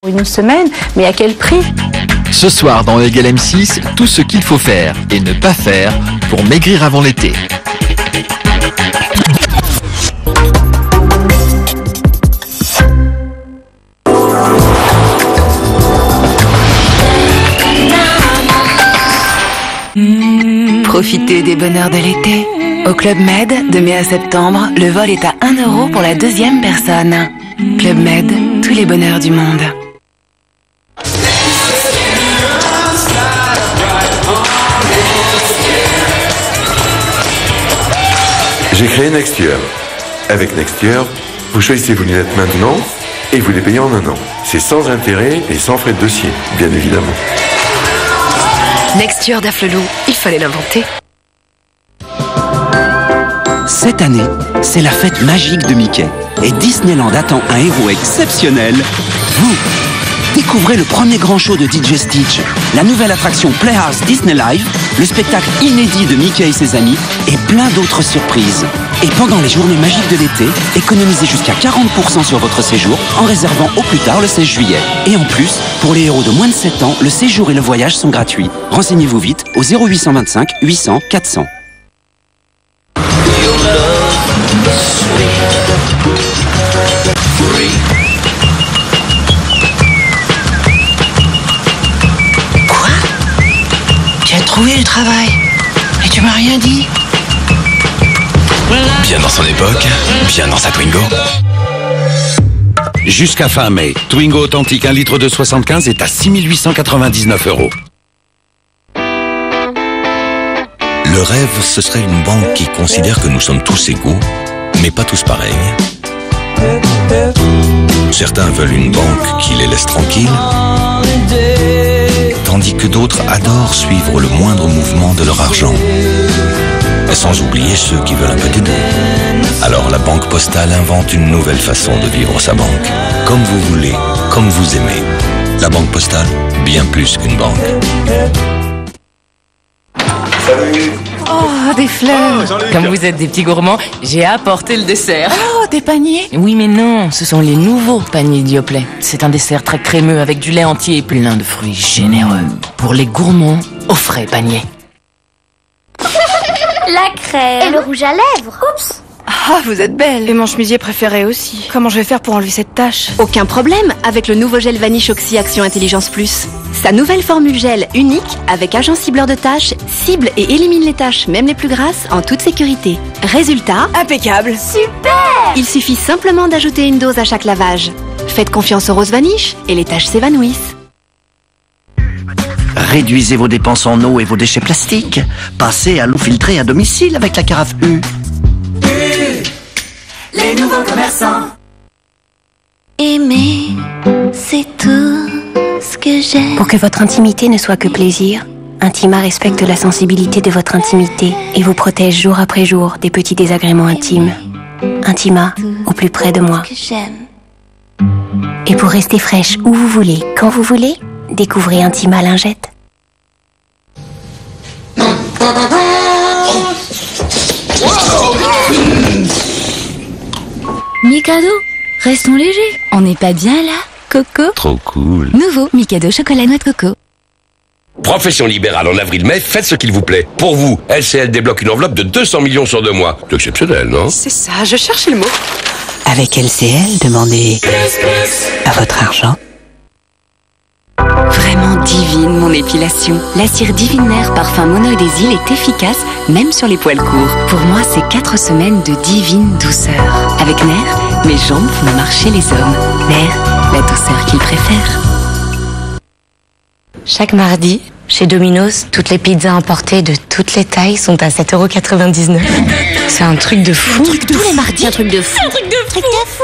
Une semaine, mais à quel prix? Ce soir dans Égal M6, tout ce qu'il faut faire et ne pas faire pour maigrir avant l'été. Profitez des bonheurs de l'été. Au Club Med, de mai à septembre, le vol est à 1 € pour la deuxième personne. Club Med, tous les bonheurs du monde. J'ai créé Nexture. Avec Nexture, vous choisissez vos lunettes maintenant et vous les payez en 1 an. C'est sans intérêt et sans frais de dossier, bien évidemment. Nexture d'Afflelou, il fallait l'inventer. Cette année, c'est la fête magique de Mickey. Et Disneyland attend un héros exceptionnel, vous. Découvrez le premier grand show de DJ Stitch, la nouvelle attraction Playhouse Disney Live, le spectacle inédit de Mickey et ses amis et plein d'autres surprises. Et pendant les journées magiques de l'été, économisez jusqu'à 40% sur votre séjour en réservant au plus tard le 16 juillet. Et en plus, pour les héros de moins de 7 ans, le séjour et le voyage sont gratuits. Renseignez-vous vite au 0825 800 400. Quoi? Tu as trouvé le travail et tu m'as rien dit? Bien dans son époque, bien dans sa Twingo. Jusqu'à fin mai, Twingo authentique 1 litre de 75 est à 6 899 €. Le rêve, ce serait une banque qui considère que nous sommes tous égaux, mais pas tous pareils. Certains veulent une banque qui les laisse tranquilles, tandis que d'autres adorent suivre le moindre mouvement de leur argent. Sans oublier ceux qui veulent un peu des deux. Alors la Banque Postale invente une nouvelle façon de vivre sa banque. Comme vous voulez, comme vous aimez. La Banque Postale, bien plus qu'une banque. Salut! Oh, des fleurs. Comme vous êtes des petits gourmands, j'ai apporté le dessert. Oh, des paniers? Oui, mais non, ce sont les nouveaux paniers Dioplay. C'est un dessert très crémeux avec du lait entier et plein de fruits généreux. Pour les gourmands, au frais panier. La crème. Et le rouge à lèvres. Oups. Ah, vous êtes belle. Et mon chemisier préféré aussi. Comment je vais faire pour enlever cette tache? Aucun problème avec le nouveau gel Vanish Oxy Action Intelligence Plus. Sa nouvelle formule gel unique avec agent cibleur de taches cible et élimine les taches, même les plus grasses, en toute sécurité. Résultat, Impeccable. Super. il suffit simplement d'ajouter une dose à chaque lavage. Faites confiance au rose Vanish et les taches s'évanouissent. Réduisez vos dépenses en eau et vos déchets plastiques. Passez à l'eau filtrée à domicile avec la carafe U. Les nouveaux commerçants. Aimer, c'est tout ce que j'aime. Pour que votre intimité ne soit que plaisir, Intima respecte la sensibilité de votre intimité et vous protège jour après jour des petits désagréments intimes. Intima, au plus près de moi. Que j'aime. Et pour rester fraîche où vous voulez, quand vous voulez, découvrez Intima Lingette. Mikado, restons légers. On n'est pas bien là, Coco? Trop cool. Nouveau Mikado chocolat noix de coco. Profession libérale en avril-mai, faites ce qu'il vous plaît. Pour vous, LCL débloque une enveloppe de 200 millions sur 2 mois. C'est exceptionnel, non? C'est ça, je cherchais le mot. Avec LCL, demandez à votre argent. Vraiment divine, mon épilation. La cire Divinaire parfum monoadhésil est efficace, même sur les poils courts. Pour moi, c'est 4 semaines de divine douceur. Avec Nair, mes jambes font marcher les hommes. Nair, la douceur qu'ils préfèrent. Chaque mardi, chez Domino's, toutes les pizzas importées de toutes les tailles sont à 7,99 €. C'est un truc de fou. Tous les mardis. Un truc de fou. Un truc de fou.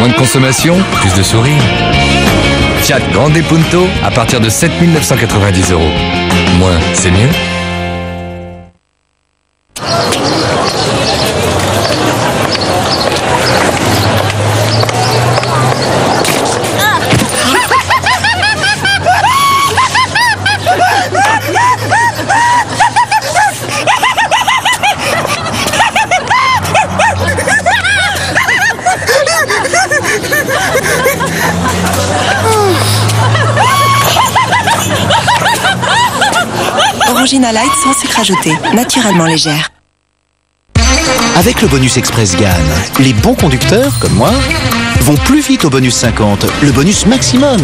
Moins de consommation, plus de sourire. Fiat Grande Punto à partir de 7 990 €. Moins, c'est mieux. Orangina Light sans sucre ajouté, naturellement légère. Avec le bonus Express GAN, les bons conducteurs, comme moi, vont plus vite au bonus 50, le bonus maximum.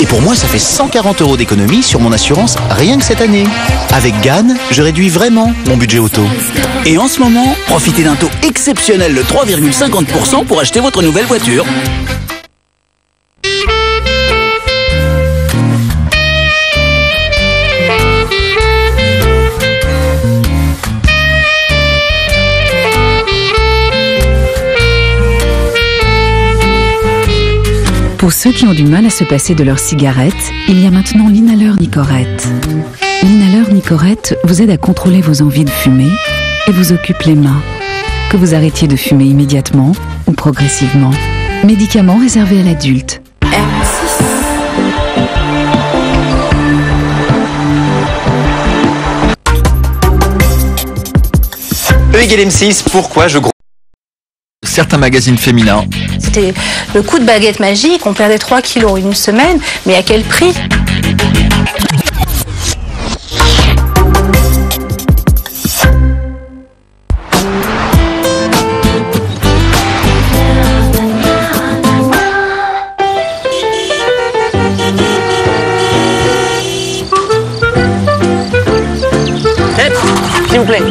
Et pour moi, ça fait 140 € d'économie sur mon assurance rien que cette année. Avec GAN, je réduis vraiment mon budget auto. Et en ce moment, profitez d'un taux exceptionnel de 3,50% pour acheter votre nouvelle voiture. Pour ceux qui ont du mal à se passer de leur cigarette, il y a maintenant l'inhaleur Nicorette. L'inhaleur Nicorette vous aide à contrôler vos envies de fumer et vous occupe les mains. Que vous arrêtiez de fumer immédiatement ou progressivement. Médicament réservé à l'adulte. E=M6, pourquoi je gros... Certains magazines féminins. C'était le coup de baguette magique, on perdait 3 kilos en une semaine, mais à quel prix ? S'il vous plaît.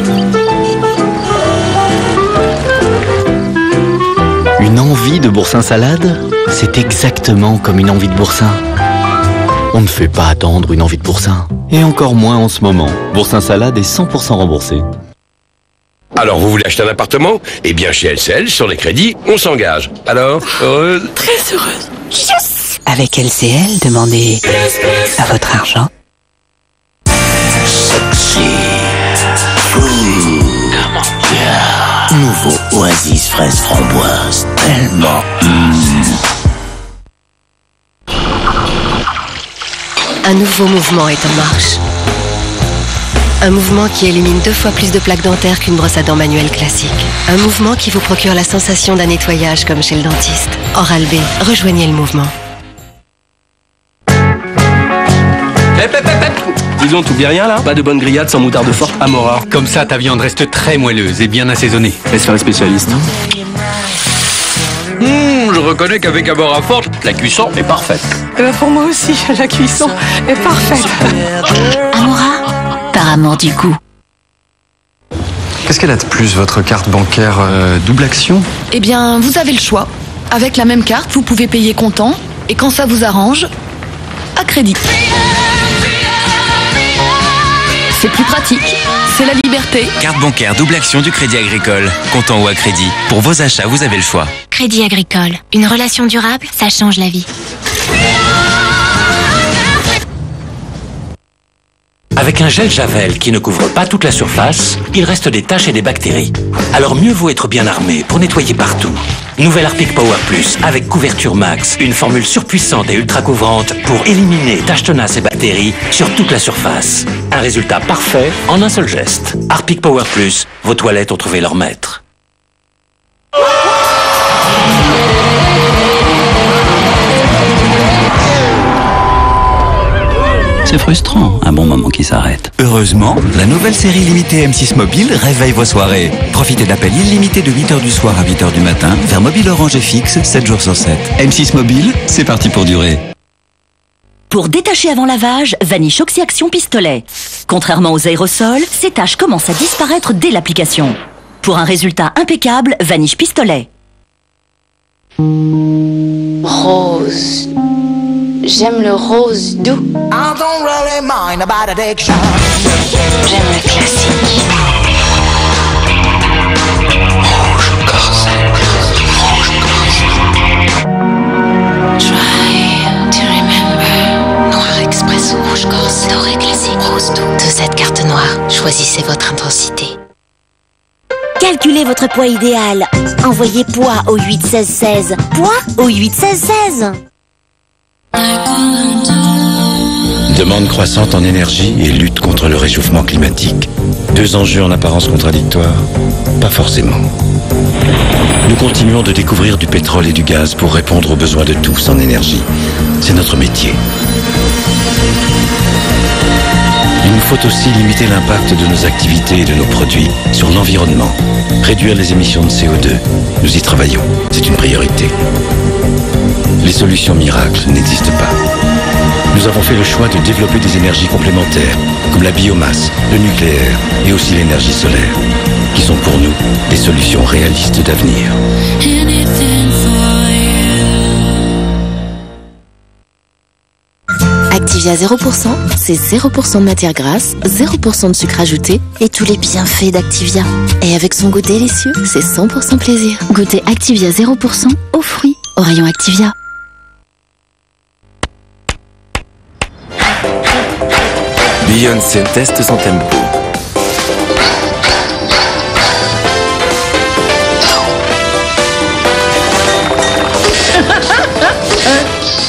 Une envie de boursin salade, c'est exactement comme une envie de boursin. On ne fait pas attendre une envie de boursin. Et encore moins en ce moment. Boursin salade est 100% remboursé. Alors, vous voulez acheter un appartement? Eh bien, chez LCL, sur les crédits, on s'engage. Alors, heureuse? Très heureuse. Yes! Avec LCL, demandez à votre argent. Sexy. Nouveau Oasis fraise framboise, tellement Un nouveau mouvement est en marche. Un mouvement qui élimine 2 fois plus de plaques dentaires qu'une brosse à dents manuelle classique. Un mouvement qui vous procure la sensation d'un nettoyage comme chez le dentiste. Oral-B, rejoignez le mouvement. Disons, t'oublies rien là? Pas de bonne grillade sans moutarde forte Amora. Comme ça, ta viande reste très moelleuse et bien assaisonnée. Laisse faire les spécialistes. Je reconnais qu'avec Amora forte, la cuisson est parfaite. Pour moi aussi, la cuisson est parfaite. Amora, par amour du goût. Qu'est-ce qu'elle a de plus, votre carte bancaire double action? Eh bien, vous avez le choix. Avec la même carte, vous pouvez payer comptant et quand ça vous arrange, à crédit. C'est plus pratique, c'est la liberté. Carte bancaire double action du Crédit Agricole. Comptant ou à crédit. Pour vos achats, vous avez le choix. Crédit Agricole. Une relation durable, ça change la vie. Avec un gel Javel qui ne couvre pas toute la surface, il reste des taches et des bactéries. Alors mieux vaut être bien armé pour nettoyer partout. Nouvelle Harpic Power Plus avec couverture max, une formule surpuissante et ultra couvrante pour éliminer taches tenaces et bactéries sur toute la surface. Un résultat parfait en un seul geste. Harpic Power Plus, vos toilettes ont trouvé leur maître. C'est frustrant, un bon moment qui s'arrête. Heureusement, la nouvelle série limitée M6 Mobile réveille vos soirées. Profitez d'appels illimités de 8h du soir à 8h du matin vers mobile orange et fixe 7 jours sur 7. M6 Mobile, c'est parti pour durer. Pour détacher avant lavage, Vanish Oxy-Action Pistolet. Contrairement aux aérosols, ces taches commencent à disparaître dès l'application. Pour un résultat impeccable, Vanish Pistolet. Rose. J'aime le rose doux. J'aime le classique. Rouge corset. Rouge corset. Quel est votre poids idéal? Envoyez poids au 8 16 16. Poids au 8 16 16. Demande croissante en énergie et lutte contre le réchauffement climatique. Deux enjeux en apparence contradictoires? Pas forcément. Nous continuons de découvrir du pétrole et du gaz pour répondre aux besoins de tous en énergie. C'est notre métier. Il nous faut aussi limiter l'impact de nos activités et de nos produits sur l'environnement. Réduire les émissions de CO2. Nous y travaillons. C'est une priorité. Les solutions miracles n'existent pas. Nous avons fait le choix de développer des énergies complémentaires, comme la biomasse, le nucléaire et aussi l'énergie solaire, qui sont pour nous des solutions réalistes d'avenir. Activia 0%, c'est 0% de matière grasse, 0% de sucre ajouté et tous les bienfaits d'Activia. Et avec son goût délicieux, c'est 100% plaisir. Goûtez Activia 0% aux fruits, au rayon Activia. Beyoncé teste son tempo.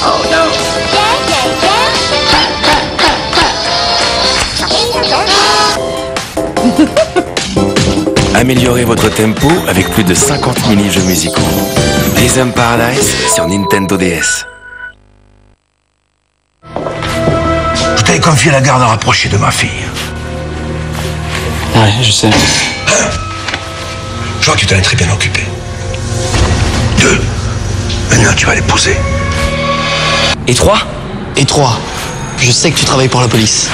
Oh no! Améliorez votre tempo avec plus de 50 mini-jeux musicaux. Rhythm Paradise sur Nintendo DS. Je t'avais confié la garde rapprochée de ma fille. Ouais, je sais. Je vois que tu t'en es très bien occupé. 2. Maintenant, tu vas l'épouser. Et 3? Et 3. Je sais que tu travailles pour la police.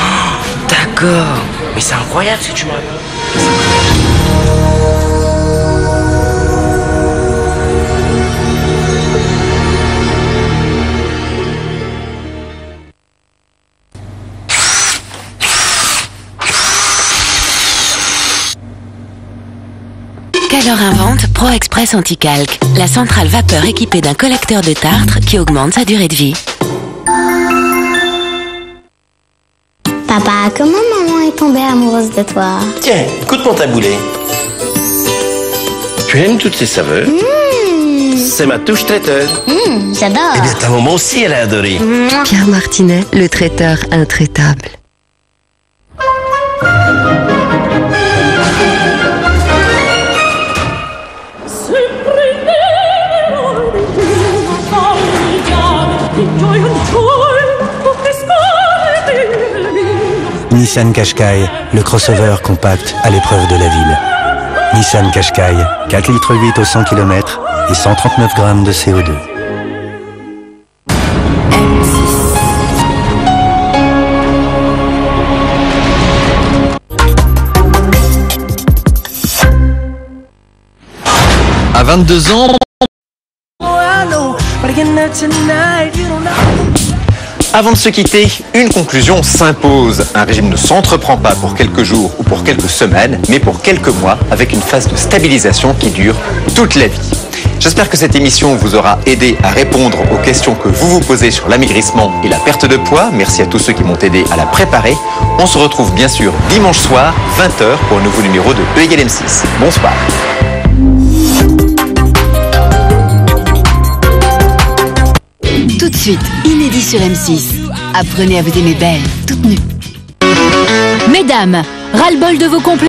D'accord. Mais c'est incroyable ce que tu me racontes. Calor invente Pro Express Anti-Calque, la centrale vapeur équipée d'un collecteur de tartre qui augmente sa durée de vie. Papa, comment maman est tombée amoureuse de toi? Tiens, écoute mon taboulet. Tu aimes toutes ces saveurs? C'est ma touche traiteur. J'adore. Eh bien, ta maman aussi, elle a adoré. Pierre Martinet, le traiteur intraitable. Nissan Qashqai, le crossover compact à l'épreuve de la ville. Nissan Qashqai, 4,8 litres au 100 km et 139 grammes de CO2. À 22 ans... Avant de se quitter, une conclusion s'impose. Un régime ne s'entreprend pas pour quelques jours ou pour quelques semaines, mais pour quelques mois, avec une phase de stabilisation qui dure toute la vie. J'espère que cette émission vous aura aidé à répondre aux questions que vous vous posez sur l'amaigrissement et la perte de poids. Merci à tous ceux qui m'ont aidé à la préparer. On se retrouve bien sûr dimanche soir, 20h, pour un nouveau numéro de E = M6. Bonsoir. Tout de suite, inédit sur M6. Apprenez à vous aimer belle, toute nue. Mesdames, ras-le-bol de vos complets.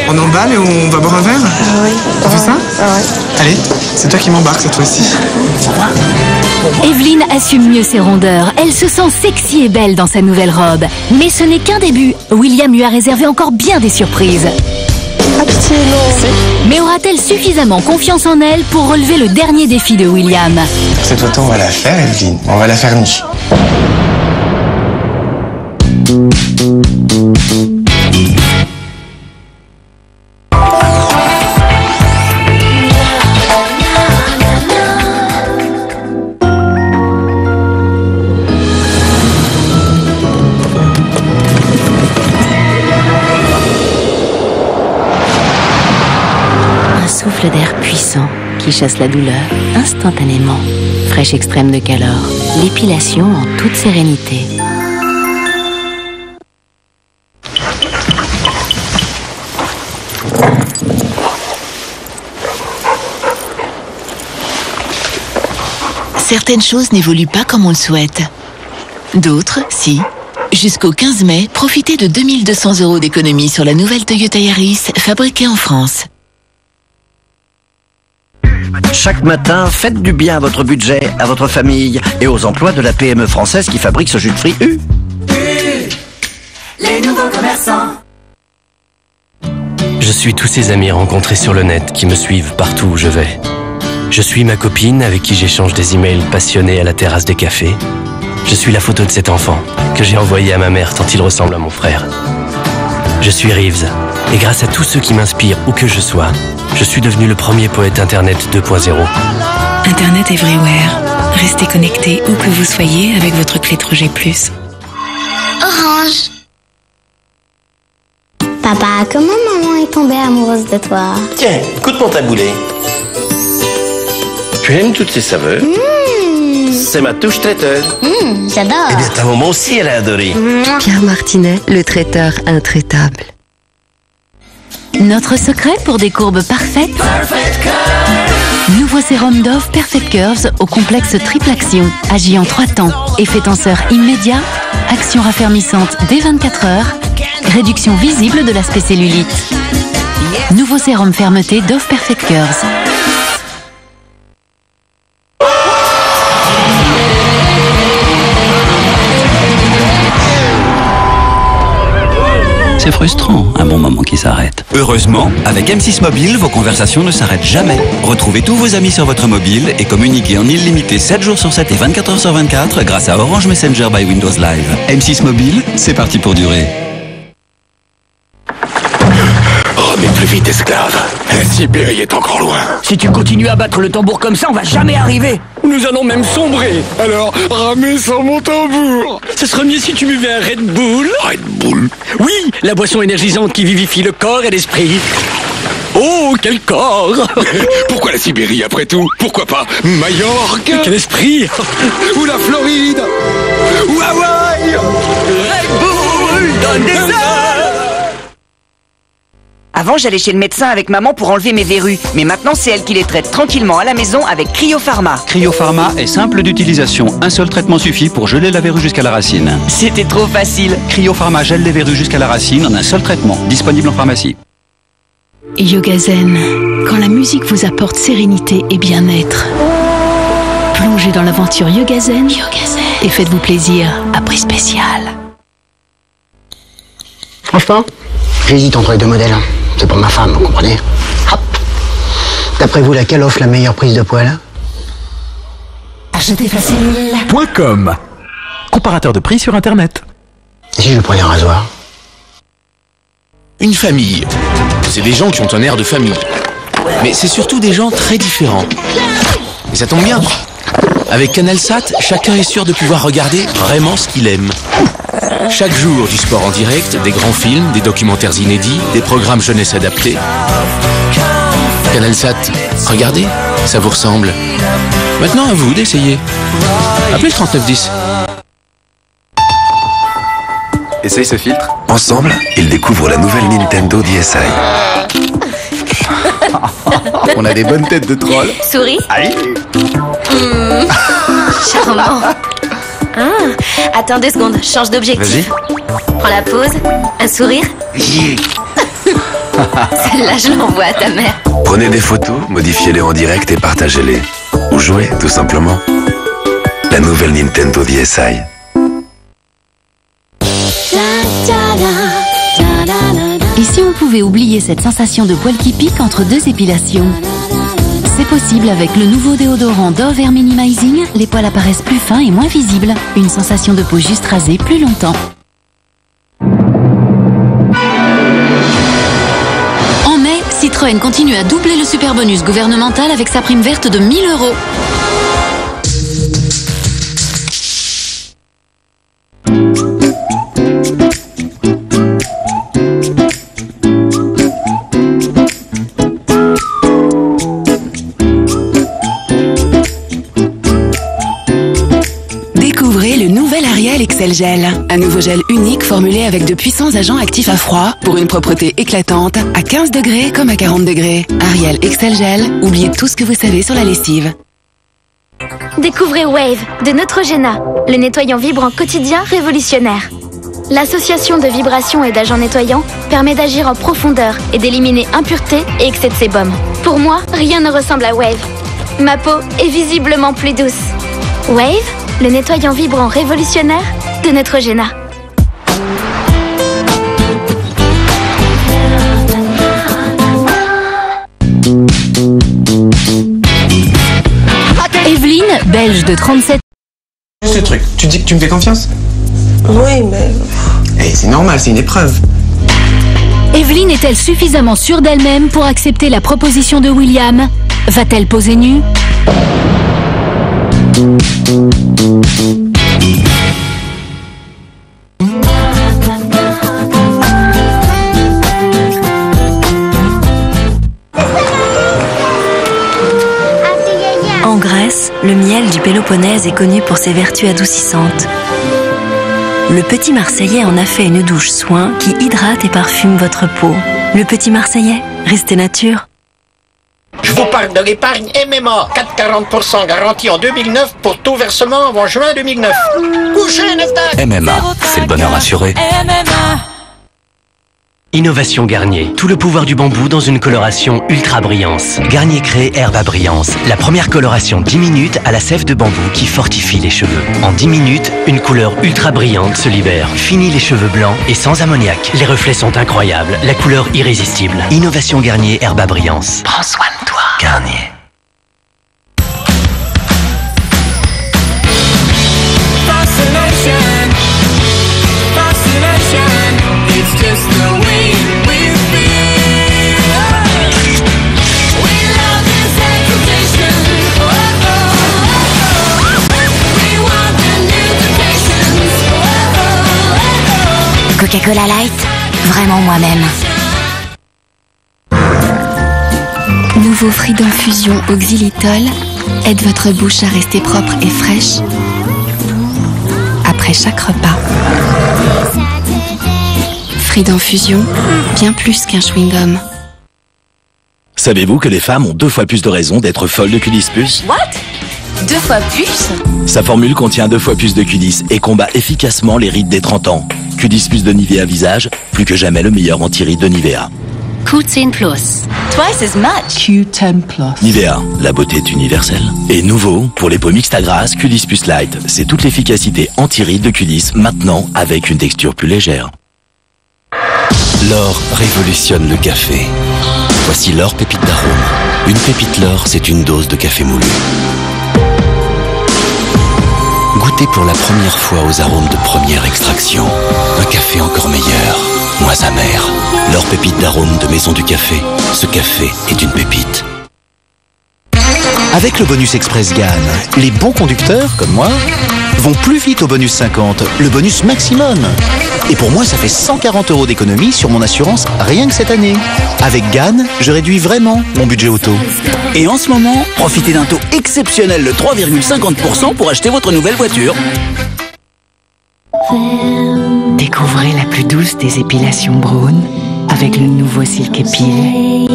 On emballe et on va boire un verre? Oui. On fait ça? Allez, c'est toi qui m'embarque cette fois-ci. Evelyne assume mieux ses rondeurs. Elle se sent sexy et belle dans sa nouvelle robe. Mais ce n'est qu'un début. William lui a réservé encore bien des surprises. Mais aura-t-elle suffisamment confiance en elle pour relever le dernier défi de William? Cette photo, on va la faire, Evelyne. On va la faire nue. Souffle d'air puissant qui chasse la douleur instantanément. Fraîche extrême de Calor, l'épilation en toute sérénité. Certaines choses n'évoluent pas comme on le souhaite. D'autres, si. Jusqu'au 15 mai, profitez de 2200 € d'économie sur la nouvelle Toyota Yaris, fabriquée en France. Chaque matin, faites du bien à votre budget, à votre famille et aux emplois de la PME française qui fabrique ce jus de fruits U. Les nouveaux commerçants. Je suis tous ces amis rencontrés sur le net qui me suivent partout où je vais. Je suis ma copine avec qui j'échange des emails passionnés à la terrasse des cafés. Je suis la photo de cet enfant que j'ai envoyé à ma mère tant il ressemble à mon frère. Je suis Reeves et grâce à tous ceux qui m'inspirent où que je sois, je suis devenu le premier poète Internet 2.0. Internet Everywhere. Restez connecté où que vous soyez avec votre clé 3G+. Orange. Papa, comment maman est tombée amoureuse de toi? Tiens, écoute mon taboulet. Tu aimes toutes ces saveurs? C'est ma touche traiteur. J'adore. Eh bien, ta maman aussi, elle a adoré. Pierre Martinet, le traiteur intraitable. Notre secret pour des courbes parfaites? Nouveau sérum Dove Perfect Curves au complexe triple action. Agit en 3 temps. Effet tenseur immédiat. Action raffermissante dès 24 heures. Réduction visible de l'aspect cellulite. Nouveau sérum fermeté Dove Perfect Curves. C'est frustrant, un bon moment qui s'arrête. Heureusement, avec M6 Mobile, vos conversations ne s'arrêtent jamais. Retrouvez tous vos amis sur votre mobile et communiquez en illimité 7 jours sur 7 et 24 heures sur 24 grâce à Orange Messenger by Windows Live. M6 Mobile, c'est parti pour durer. Remets plus vite, esclave. La Sibérie est encore loin. Si tu continues à battre le tambour comme ça, on va jamais arriver. Nous allons même sombrer. Alors, ramez sans mon tambour. Ce serait mieux si tu buvais un Red Bull. Red Bull? Oui, la boisson énergisante qui vivifie le corps et l'esprit. Oh, quel corps! Pourquoi la Sibérie après tout? Pourquoi pas Majorque? Quel esprit! Ou la Floride? Ou Hawaï? Red Bull, donne des ailes! Avant, j'allais chez le médecin avec maman pour enlever mes verrues. Mais maintenant, c'est elle qui les traite tranquillement à la maison avec Cryopharma. Cryopharma est simple d'utilisation. Un seul traitement suffit pour geler la verrue jusqu'à la racine. C'était trop facile. Cryopharma gèle les verrues jusqu'à la racine en un seul traitement. Disponible en pharmacie. Yoga Zen. Quand la musique vous apporte sérénité et bien-être. Plongez dans l'aventure Yoga Zen. Et faites-vous plaisir à prix spécial. Franchement, j'hésite entre les deux modèles. C'est pour ma femme, vous comprenez? Hop. D'après vous, laquelle offre la meilleure prise de poil? Acheter facile. .com. Comparateur de prix sur Internet. Et si je prenais un rasoir? Une famille. C'est des gens qui ont un air de famille. Mais c'est surtout des gens très différents. Et ça tombe bien. Avec CanalSat, chacun est sûr de pouvoir regarder vraiment ce qu'il aime. Chaque jour, du sport en direct, des grands films, des documentaires inédits, des programmes jeunesse adaptés. CanalSat, regardez, ça vous ressemble. Maintenant à vous d'essayer. Appelez le 3910. Essaye ce filtre. Ensemble, ils découvrent la nouvelle Nintendo DSi. On a des bonnes têtes de trolls. Souris. Aïe. Charmant. Attends 2 secondes, change d'objectif. Prends la pause. Un sourire. Celle-là, je l'envoie à ta mère. Prenez des photos, modifiez-les en direct et partagez-les. Ou jouez, tout simplement. La nouvelle Nintendo DSi. Et si on pouvait oublier cette sensation de poils qui pique entre 2 épilations? C'est possible avec le nouveau déodorant Dove Air Minimizing. Les poils apparaissent plus fins et moins visibles. Une sensation de peau juste rasée plus longtemps. En mai, Citroën continue à doubler le super bonus gouvernemental avec sa prime verte de 1 000 €. Excel Gel, un nouveau gel unique formulé avec de puissants agents actifs à froid pour une propreté éclatante à 15 degrés comme à 40 degrés. Ariel Excel Gel, oubliez tout ce que vous savez sur la lessive. Découvrez Wave de Neutrogena, le nettoyant vibrant quotidien révolutionnaire. L'association de vibrations et d'agents nettoyants permet d'agir en profondeur et d'éliminer impuretés et excès de sébum. Pour moi, rien ne ressemble à Wave. Ma peau est visiblement plus douce. Wave, le nettoyant vibrant révolutionnaire de Neutrogena. Evelyne, belge de 37 ans. Ce truc, tu dis que tu me fais confiance? Oui, mais... C'est normal, c'est une épreuve. Evelyne est-elle suffisamment sûre d'elle-même pour accepter la proposition de William? Va-t-elle poser nue? En Grèce, le miel du Péloponnèse est connu pour ses vertus adoucissantes. Le Petit Marseillais en a fait une douche soin qui hydrate et parfume votre peau. Le Petit Marseillais, restez nature. Je vous parle de l'épargne MMA, 4,40% garantie en 2009 pour tout versement avant juin 2009. Couchez, Neftal. MMA, c'est le bonheur assuré. Innovation Garnier. Tout le pouvoir du bambou dans une coloration ultra brillance. Garnier crée Herbe à brillance. La première coloration 10 minutes à la sève de bambou qui fortifie les cheveux. En 10 minutes, une couleur ultra brillante se libère. Fini les cheveux blancs et sans ammoniac. Les reflets sont incroyables. La couleur irrésistible. Innovation Garnier Herbe à brillance. Prends soin de toi. Garnier. Coca-Cola Light, vraiment moi-même. Nouveau Freedom Fusion au xylitol aide votre bouche à rester propre et fraîche après chaque repas. Freedom Fusion, bien plus qu'un chewing-gum. Savez-vous que les femmes ont 2 fois plus de raisons d'être folles de Q10 Plus? What? 2 fois plus? Sa formule contient 2 fois plus de Q10 et combat efficacement les rides des 30 ans. Q10 Plus de Nivea Visage, plus que jamais le meilleur anti-rides de Nivea. Q10 Plus. Twice as much. Q10 Plus. Nivea, la beauté est universelle. Et nouveau, pour les peaux mixtes à grasse, Q10 Plus Light. C'est toute l'efficacité anti-rides de Q10, maintenant avec une texture plus légère. L'or révolutionne le café. Voici l'or pépite d'arôme. Une pépite l'or, c'est une dose de café moulu. Goûtez pour la première fois aux arômes de première extraction. Un café encore meilleur, moins amer. L'or pépite d'arôme de Maison du Café. Ce café est une pépite. Avec le bonus Express GAN, les bons conducteurs, comme moi, vont plus vite au bonus 50, le bonus maximum. Et pour moi, ça fait 140 € d'économie sur mon assurance rien que cette année. Avec GAN, je réduis vraiment mon budget auto. Et en ce moment, profitez d'un taux exceptionnel de 3,50% pour acheter votre nouvelle voiture. Découvrez la plus douce des épilations Braun avec le nouveau Silk Epil.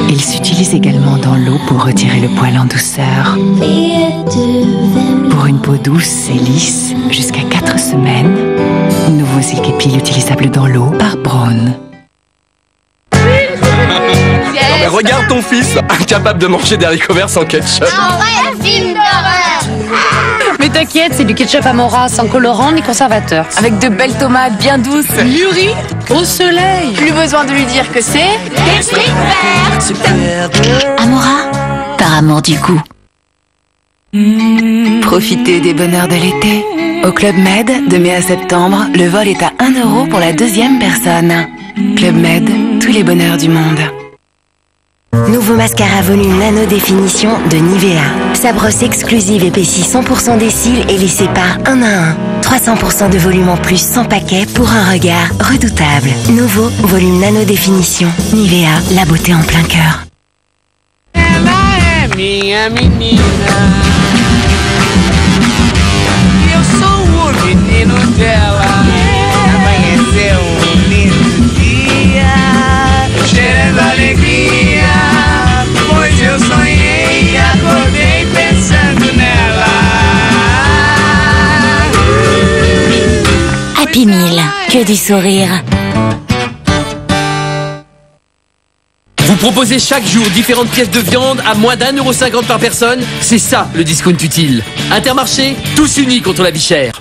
Il s'utilise également dans l'eau pour retirer le poil en douceur. Pour une peau douce et lisse, jusqu'à 4 semaines, nouveau Silk Epil utilisable dans l'eau par Braun. Non mais regarde ton fils, incapable de manger des haricots verts sans ketchup. Un vrai film d'horreur. Mais t'inquiète, c'est du ketchup Amora, sans colorant ni conservateur. Avec de belles tomates bien douces. Mûries au soleil. Plus besoin de lui dire que c'est des frites vertes. Amora, par amour du goût. Profitez des bonheurs de l'été. Au Club Med, de mai à septembre, le vol est à 1 € pour la 2e personne. Club Med, tous les bonheurs du monde. Nouveau mascara volume nano définition de Nivea. Sa brosse exclusive épaissit 100% des cils et les sépare un à un. 300% de volume en plus sans paquet pour un regard redoutable. Nouveau volume nano définition. Nivea, la beauté en plein cœur. Minha menina, eu sou o menino dela. Amanheceu lindo dia, cheirando alegria, pois eu sonhei e acordei bem. que du sourire. Vous proposez chaque jour différentes pièces de viande à moins d'1,50 € par personne. C'est ça le discount utile. Intermarché, tous unis contre la vie chère.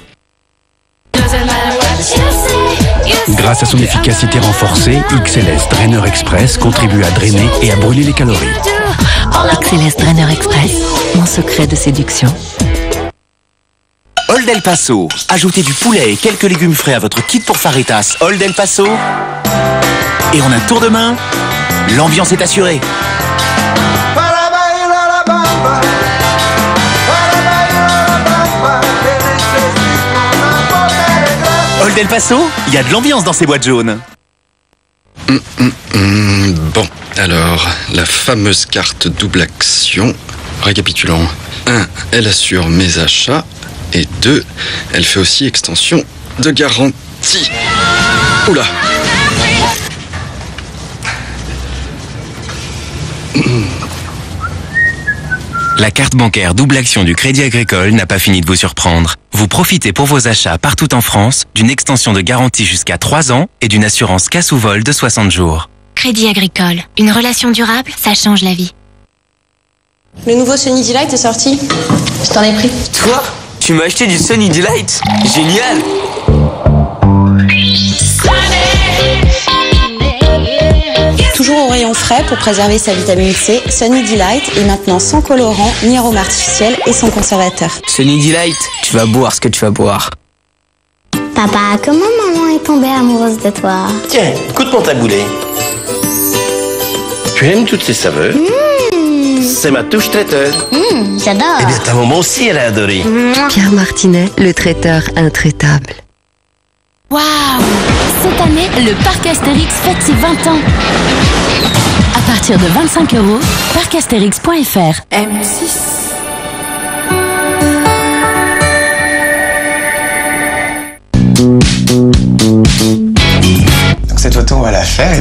Grâce à son efficacité renforcée, XLS Drainer Express contribue à drainer et à brûler les calories. XLS Drainer Express, mon secret de séduction. Old El Paso. Ajoutez du poulet et quelques légumes frais à votre kit pour fajitas Old El Paso. Et en un tour de main, l'ambiance est assurée. Old El Paso, il y a de l'ambiance dans ces boîtes jaunes. Bon, alors, la fameuse carte double action. Récapitulons. 1. Elle assure mes achats. Et 2. Elle fait aussi extension de garantie. Oula. La carte bancaire double action du Crédit Agricole n'a pas fini de vous surprendre. Vous profitez pour vos achats partout en France d'une extension de garantie jusqu'à 3 ans et d'une assurance casse ou vol de 60 jours. Crédit Agricole, une relation durable, ça change la vie. Le nouveau Sunny Delight est sorti. Je t'en ai pris. Toi, tu m'as acheté du Sunny Delight. Génial. Toujours au rayon frais pour préserver sa vitamine C, Sunny Delight est maintenant sans colorant ni arôme artificiel et sans conservateur. Sunny Delight, tu vas boire ce que tu vas boire. Papa, comment maman est tombée amoureuse de toi? Tiens, goûte mon taboulé. Tu aimes toutes ces saveurs? C'est ma touche traiteur. J'adore. Eh bien, ta maman aussi, elle a adoré. Pierre Martinet, le traiteur intraitable. Waouh! Cette année, le parc Astérix fête ses 20 ans. À partir de 25 €, parcastérix.fr. M6. Donc cette photo, on va la faire.